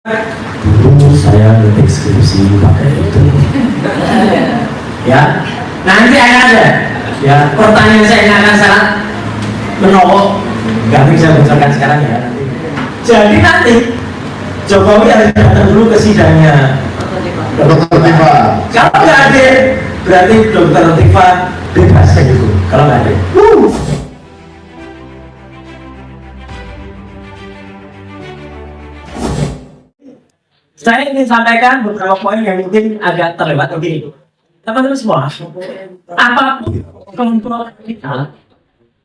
Dulu saya ngetik skripsi pakai itu. Ya, nanti akan ada. Ya, pertanyaan saya yang akan sangat menolak. Nggak bisa bocorkan sekarang ya. Jadi nanti Jokowi harus datang dulu ke sidangnya Dokter Tifa. Kalau nggak ada, berarti Dokter Tifa bebas kayak gitu. Kalau nggak ada, saya ingin sampaikan beberapa poin yang mungkin agak terlewat begini. Teman-teman semua, apapun kelompok kita,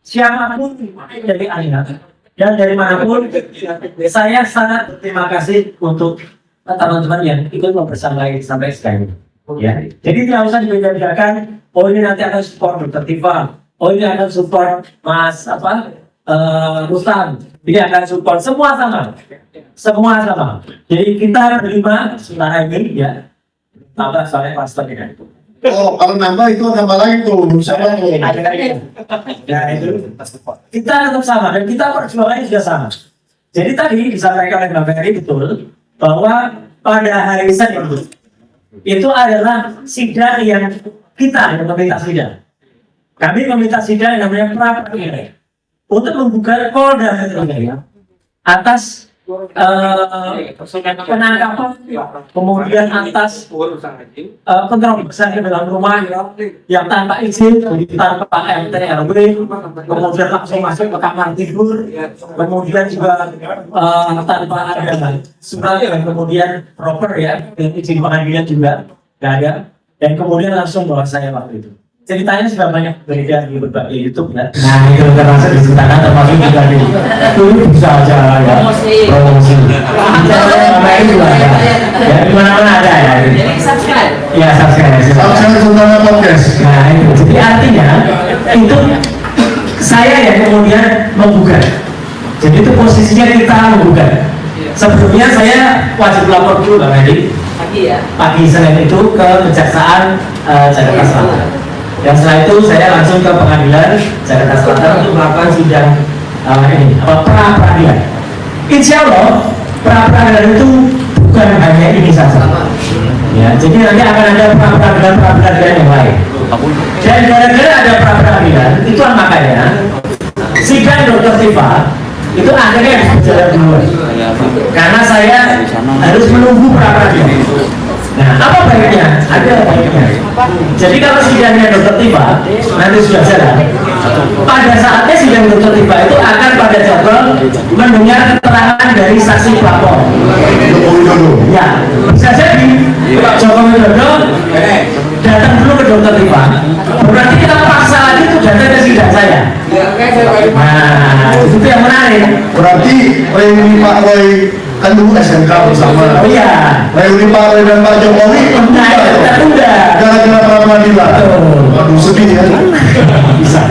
siapapun dari Anda dan dari manapun, saya sangat berterima kasih untuk teman-teman yang ikut membersamai sampai sekarang. Ya, jadi tidak usah dibedakan. Oh ini nanti akan support Dr. Tifa. Oh ini akan support Mas Rustam. Ini akan support semua sama. Semua sama. Jadi kita berlima sebenarnya ini ya. Tambah soalnya pastornya. Oh, kalau nambah itu nambah lagi tuh. Siapa tuh? Ya itu. Kita tetap sama dan kita perjuangannya juga sama. Jadi tadi disampaikan oleh Mbak Ferry betul bahwa pada hari Senin itu adalah sidang yang kita yang meminta sidang. Kami meminta sidang yang namanya pra-peradilan untuk membuka Polda Metro Jaya atas penangkapan, kemudian atas penerobosan ke dalam rumah yang tanpa izin, tanpa MTRW, kemudian langsung masuk ke kamar tidur, kemudian juga tanpa ada surat dan kemudian proper ya, izin pengadilan juga nggak ada, dan kemudian langsung bawa saya waktu itu. Ceritanya sudah banyak beredar di berbagai YouTube ya. Nah itu termasuk diceritakan termasuk juga di itu bisa aja ya promosi. Kita juga ada. Ya di mana-mana ada ya. Subscribe. Ya subscribe. Subscribe Sundana Podcast. Nah itu jadi artinya itu saya yang kemudian membuka. Jadi itu posisinya kita membuka. Sebelumnya saya wajib lapor dulu Bang Edi. Pagi ya. Pagi Senin itu ke Kejaksaan Jakarta Selatan. Dan setelah itu saya langsung ke pengadilan Jakarta Selatan untuk melakukan sidang pra-peradilan. Insya Allah pra-peradilan itu bukan hanya ini saja. Ya, jadi nanti akan ada pra-peradilan yang lain. Dan gara-gara ada pra-peradilan, itulah makanya sidang Dr. Tifa itu akhirnya harus berjalan duluan. Karena saya harus menunggu pra-peradilan. Nah, apa baiknya? Ada baiknya. Jadi kalau sidangnya Dr. Tifa nanti sudah jalan, pada saatnya sidang Dr. Tifa itu akan pada jadwal mendengar keterangan dari saksi pelapor. Ya, bisa jadi Joko Widodo datang dulu ke Dr. Tifa. Berarti kita paksa lagi itu datang ke sidang saya. Nah, itu yang menarik. Berarti reuni Pak Roy kan dulu SMK bersama. Oh iya. Reuni Pak Roy dan Pak Jokowi tertunda. Gara-gara pra-peradilan. Aduh sedih ya. Bisa.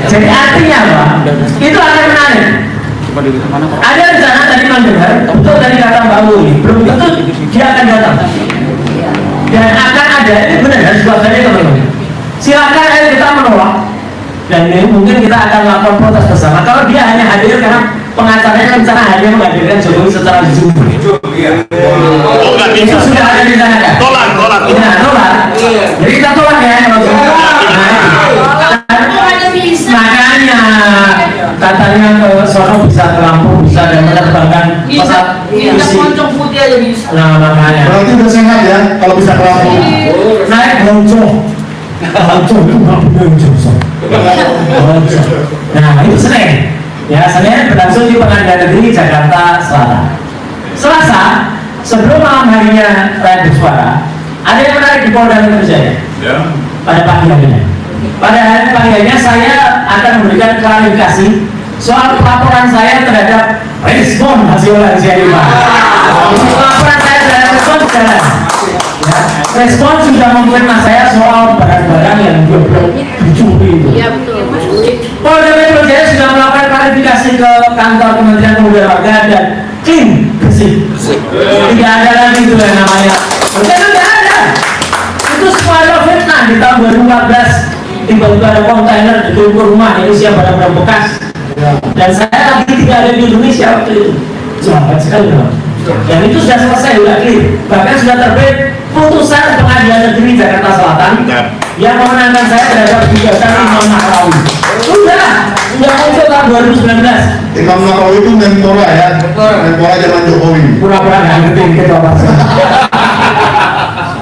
Jadi artinya apa? Itu akan menarik. Ada rencana tadi mendengar, betul dari kata Mbak Uli, belum tentu dia akan datang. Dan akan ada, ini benar harus buatnya teman-teman. Silakan ayo kita menolak. Dan ini mungkin kita akan melakukan protes bersama. Kalau dia hanya hadir karena pengacaranya rencana hanya menghadirkan Jokowi secara Zoom. Itu sudah ada di sana kan? Tolak. Nah, tolak. Jadi kita tolak ya. Makanya katanya ke sono bisa ke Lampung bisa dan menerbangkan pesawat misi. Nah makanya. Berarti udah sehat ya kalau bisa ke Lampung. Naik boncong. Boncong itu nggak boncong. Nah itu Senin. Ya Senin berlangsung di Pengadilan Negeri Jakarta Selatan. Selasa sebelum malam harinya rakyat bersuara, ada yang menarik di Polda Metro Jaya. Pada pagi harinya. Pada hari paginya saya akan memberikan klarifikasi soal laporan saya terhadap respon hasil kajian lima. Laporan saya terhadap respon jalan. Ya, respon sudah mengkonfirmasi saya soal barang-barang yang belum dicuri itu. Iya betul. Polda Metro Jaya sudah melakukan klarifikasi ke kantor Kementerian Pemuda dan Olahraga dan clean bersih. Tidak ada lagi itu yang namanya. Tidak ada. Itu semua ada fitnah di tahun 2014. Tiba-tiba ada kontainer di rumah Indonesia barang-barang bekas. Dan saya lagi tidak ada di Indonesia waktu itu. Lambat sekali loh. Dan itu sudah selesai, sudah clear. Bahkan sudah terbit putusan Pengadilan Negeri Jakarta Selatan yang memenangkan saya terhadap gugatan Imam Nahrawi. Sudah muncul tahun 2019. Imam Nahrawi itu Menpora ya, Menpora zaman Jokowi. Pura-pura nggak ngerti ketua pasar.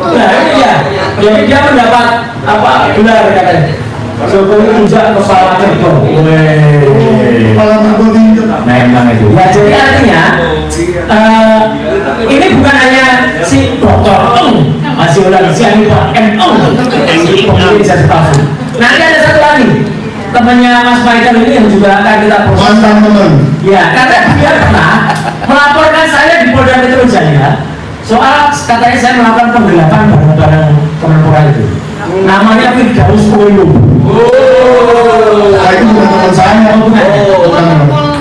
Nah ini dia, jadi dia mendapat apa gelar katanya. Jokowi injak kepala kerbau. Kepala kerbau diinjak. Nah emang itu. Ya jadi artinya ini bukan hanya si dokter masih ulang si Anita si pemilik jasa palsu. Nanti ada satu lagi temannya Mas Michael ini yang juga akan kita proses. Mantan teman. Ya karena dia pernah melaporkan saya di Polda Metro Jaya soal katanya saya melakukan penggelapan barang-barang Kemenpora itu. Namanya Firdaus Koyo. Nah, itu bukan teman saya.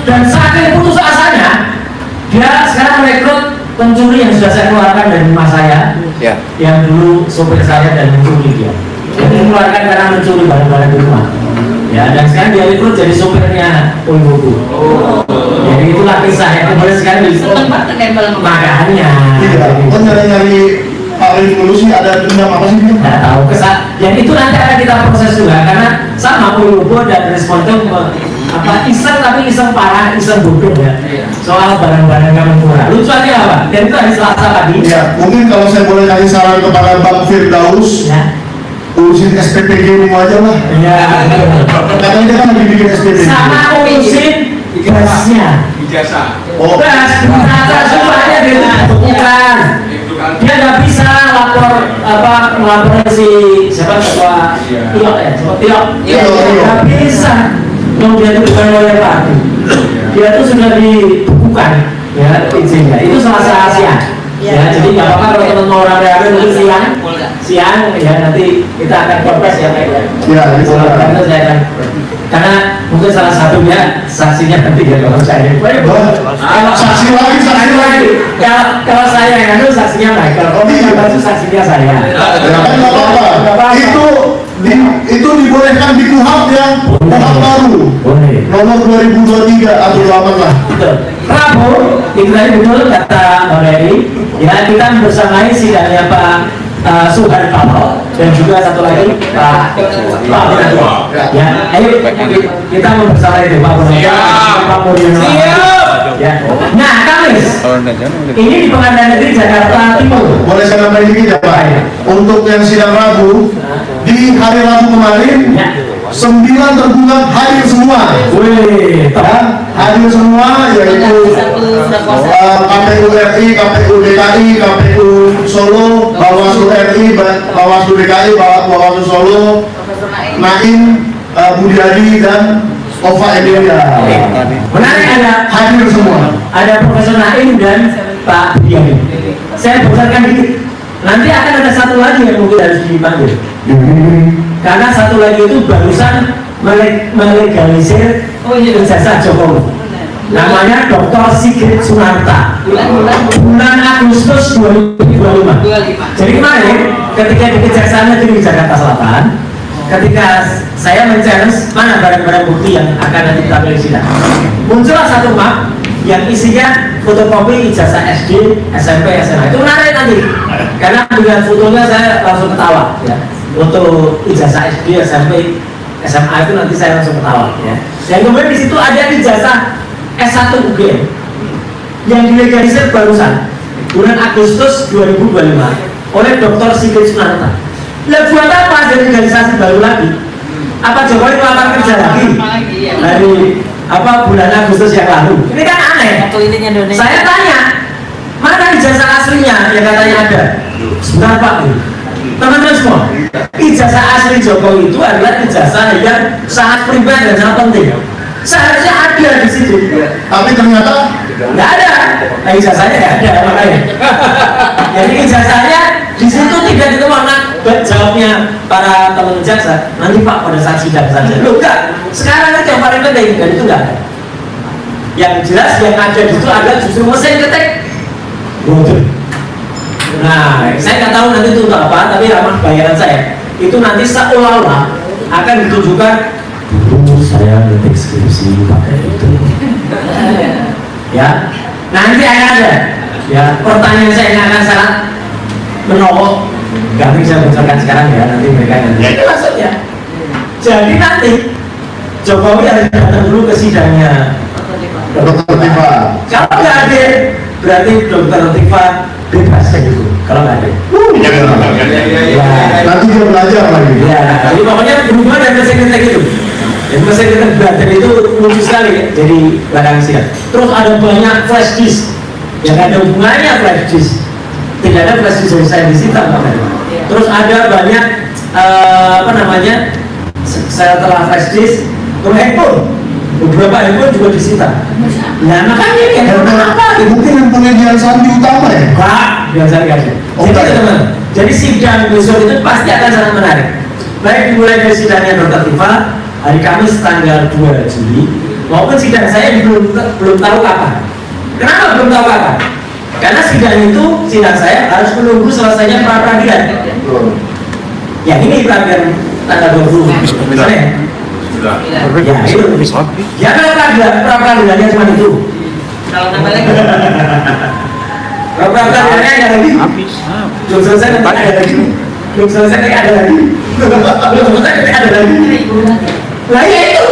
Dan saking putus asanya, dia sekarang merekrut pencuri yang sudah saya keluarkan dari rumah saya, yang dulu sopir saya dan mencuri dia. Dia keluarkan karena mencuri barang-barang di rumah. Ya, dan sekarang dia rekrut jadi sopirnya Koyo. Jadi itulah kisah yang kembali sekali. Makanya. Tidak, nyari-nyari Pak Revolusi ada dendam apa sih dia? Nggak tahu kesal. Dan itu nanti akan kita proses juga karena sama Koyobo dan respon itu apa iseng tapi iseng parah, iseng bodoh ya. Soal barang-barang Kemenpora. Lucuannya apa? Dan itu hari Selasa tadi. Ya, mungkin kalau saya boleh kasih saran kepada Bang Firdaus, Ya. urusin SPPG mu aja lah. Ya. Katanya dia kan lagi bikin SPPG. Sama urusin gasnya. Oh, Gas, ternyata semuanya dia itu bukan. Dia nggak bisa melapor si siapa ketua Tiok ya, Tiok. Nggak bisa. Kalau dia itu bukan lawyer lagi. Dia itu sudah dibukukan ya izinnya. Itu salah rahasia. Ya, jadi nggak apa-apa kalau teman-teman orang real itu siang ya nanti kita akan konfes ya Pak ya. Ya, itu Karena saya akan karena mungkin salah satunya saksinya nanti ya kalau saya. Kalau saksi lagi. kalau saya yang itu saksinya Michael, kalau itu saksinya saya. Ya kan nggak apa-apa. Itu dibolehkan di KUHAP yang KUHAP baru. Boleh. Nomor 2023 atau aman lah. Betul. Rabu itu tadi betul kata Mbak Mary. Ya kita bersamai sidangnya Pak Suhartono dan juga satu lagi Pak Budiono. Ya, ayo kita membersamai itu Pak Budiono. Pak Budiono. Ya. Nah, Kamis. Ini di Pengadilan Negeri Jakarta Timur. Boleh saya nambahin dikit ya Pak? Untuk yang sidang Rabu, di hari Rabu kemarin, 9 tergugat hadir semua. Wih, Ya, hadir semua yaitu KPU RI, KPU DKI, KPU Solo, Bawaslu RI, Bawaslu DKI, Bawaslu Solo, Naim, Budiadi dan Ova Emilia. menarik ada Hadir semua. Ada Profesor Naim dan Pak Budiadi. Saya bocorkan dikit. Nanti akan ada satu lagi yang mungkin harus dipanggil. Karena satu lagi itu barusan melegalisir ijazah Jokowi. Namanya Dr. Sigit Sunarta. Bulan Agustus 2025. Jadi kemarin ketika di Kejaksaan Negeri Jakarta Selatan, ketika saya men-challenge mana barang-barang bukti yang akan nanti kita pilih sidang, muncullah satu map yang isinya fotokopi ijazah SD, SMP, SMA. Itu menarik nanti, karena dengan fotonya saya langsung ketawa. Ya. Foto ijazah SD, SMP, SMA itu nanti saya langsung ketawa. Ya. Dan kemudian di situ ada ijazah S1 UGM yang dilegalisir barusan bulan Agustus 2025 oleh Dr. Sigit Sunarta. Lah buat apa ada legalisasi baru lagi? Apa Jokowi melamar kerja lagi dari bulan Agustus yang lalu? Ini kan aneh. Saya tanya, mana ijazah aslinya yang katanya ada? Sebentar Pak, teman-teman semua, ijazah asli Jokowi itu adalah ijazah yang sangat pribadi dan sangat penting. Seharusnya ada di situ, Tapi ternyata nggak ada. Nah, ijazahnya nggak ada makanya. Jadi ijazahnya di situ tidak ditemukan. Jawabnya para teman jaksa, nanti Pak pada saat sidang saja. Loh enggak, sekarang itu yang paling penting dan itu enggak ada. Yang jelas yang ada di situ adalah justru mesin ketik. Bodoh. Nah, saya nggak tahu nanti itu untuk apa, tapi ramah bayaran saya. Itu nanti seolah-olah akan ditunjukkan. Dulu saya ngetik skripsi pakai itu. Ya, nanti akan ada. Ya, pertanyaan saya yang akan sangat menolong, nggak bisa bocorkan sekarang ya, nanti mereka nanti. Ya itu maksudnya. Jadi nanti Jokowi harus datang dulu ke sidangnya Dokter Tifa. Kalau nggak ada, berarti Dokter Tifa bebas kayak gitu. Kalau nggak ada, Nanti dia belajar lagi. ya, jadi pokoknya berhubungan dengan sekretar gitu. Jadi sekretar belajar itu lucu sekali ya, jadi belakang sidang. Terus ada banyak flash disk, yang ada hubungannya flash disk. Tidak ada flash disk dari saya disita, terus ada banyak apa namanya, setelah flash disk, terus handphone. Beberapa handphone juga disita. Nah makanya kayak apa? Mungkin yang punya dia Sandi utama ya? Pak, biasa aja. Jadi teman, jadi sidang besok itu pasti akan sangat menarik. Baik dimulai dari sidangnya Dr. Tifa hari Kamis tanggal 2 Juli maupun sidang saya belum tahu kapan. Kenapa belum tahu kapan? Karena sidang saya harus menunggu selesainya pra peradilan. Ya ini peradilan tanggal 20. Misalnya. Ya itu. Ya kalau pra peradilannya cuma itu. Kalau tambah lagi Pra peradilannya ada lagi. Belum selesai nanti ada lagi. Belum selesai nanti ada lagi. Belum selesai nanti ada lagi. Lah ya itu.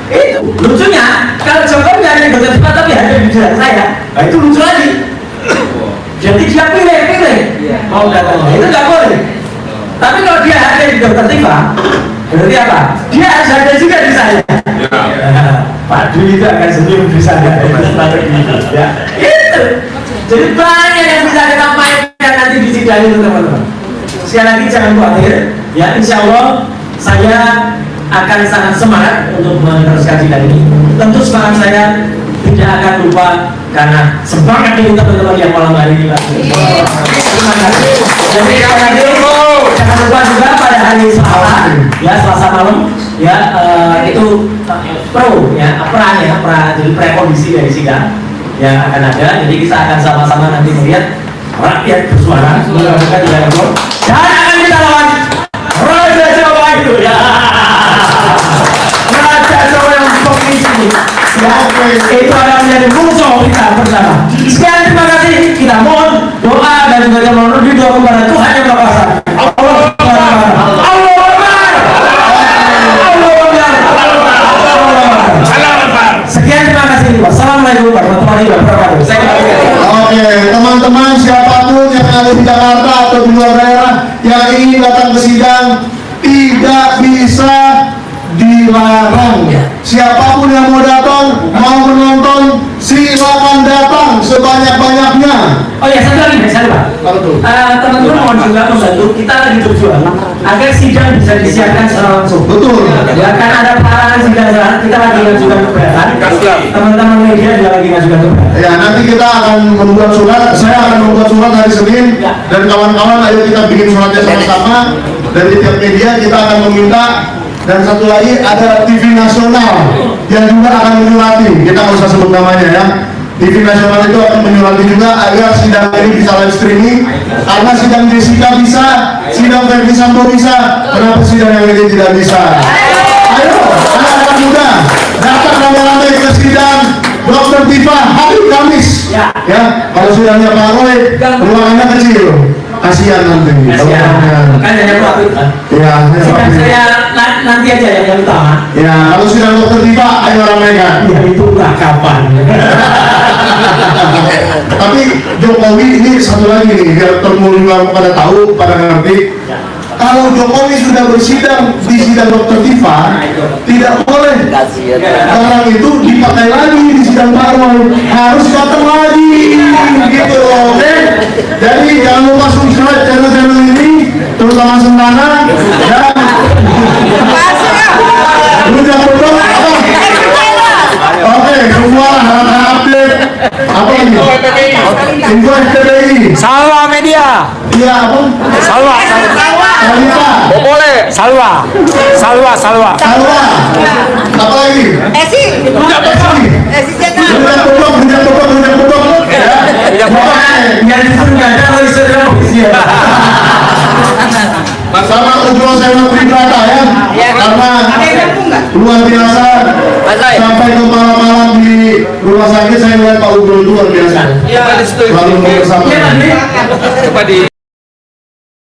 Itu lucunya kalau Jokowi nggak ada Dr. Tifa tapi ada di jalan saya, nah itu lucu lagi. Jadi dia pilih mau datang, itu nggak boleh. Tapi kalau dia ada di Dr. Tifa, berarti apa? Dia harus ada juga di saya. Pak Dwi itu akan senyum di sana. Ya, itu. Jadi banyak yang bisa kita mainkan nanti di sidang itu teman-teman. Sekali lagi jangan khawatir, ya insya Allah saya akan sangat semangat untuk meneruskan sidang ini. Tentu semangat saya tidak akan lupa karena semangat ini teman-teman yang malam hari ini. Terima kasih. Jadi jangan lupa juga pada hari Selasa, ya Selasa malam, ya itu pro, ya jadi prakondisi dari sidang yang akan ada. Jadi kita akan sama-sama nanti melihat rakyat bersuara melakukan tidak ada dan akan kita lawan Raja Jawa itu ya. Raja Jawa yang komisi ya, itu akan menjadi musuh kita bersama. Sekian, terima kasih. Kita mohon doa dan juga mohon doa kepada Tuhan yang Maha Kuasa. Sekian, terima kasih. Wassalamualaikum warahmatullahi wabarakatuh. Oke, teman-teman siapapun yang ada di Jakarta atau di luar daerah yang ingin datang ke sidang tidak bisa dilarang. Siapapun yang mau datang, mau menonton, silakan datang sebanyak-banyaknya. Oh ya, satu lagi, saya lupa. Teman-teman mohon juga membantu kita lagi berjuang agar sidang bisa disiarkan secara langsung. Betul. Ya, karena ada pelarangan sidang kita lagi ngajukan keberatan. Teman-teman media juga lagi ngajukan keberatan. Ya, nanti kita akan membuat surat. Saya akan membuat surat hari Senin dan kawan-kawan ayo kita bikin suratnya sama-sama. Dari tiap media kita akan meminta. Dan satu lagi ada TV nasional yang juga akan menyurati. Kita nggak usah sebut namanya ya. TV nasional itu akan menyurati juga agar sidang ini bisa live streaming. Karena sidang Jessica bisa, sidang Verdi Sambo bisa, kenapa sidang yang ini tidak bisa? Ayo, anak-anak muda, datang ramai-ramai ke sidang Dr. Tifa hari Kamis. Ya, kalau sidangnya Pak Roy, ruangannya kecil. Kasihan nanti. Kasihan. Kan hanya profit kan? Ya, sidang saya nanti aja yang utama. Ya, kalau sidang Dr. Tifa, ayo ramaikan. Ya itu lah kapan. Tapi Jokowi ini satu lagi nih, biar termulai pada tahu, pada ngerti. Kalau Jokowi sudah bersidang di sidang Dr. Tifa, tidak boleh orang itu dipakai lagi di sidang Pak Roy, harus datang lagi, gitu loh, oke? Jadi jangan lupa subscribe channel-channel ini, terutama Sentana, dan Rujak Bodong, apa? Oke, semua hal-hal update, apa lagi? Info FTBI. Salwa Media. Iya, apa? Salwa. Salwa. Boleh. Salwa. Salwa. Salwa. Apa lagi? Esi Rujak Bodong. channel Rujak Bodong. Ya. Yang itu nggak ada, kalau istilah sama Ujung Sewa Tribrata ya, karena luar biasa. Sampai ke malam-malam di rumah sakit saya melihat Pak Ujung luar biasa. Lalu bersama.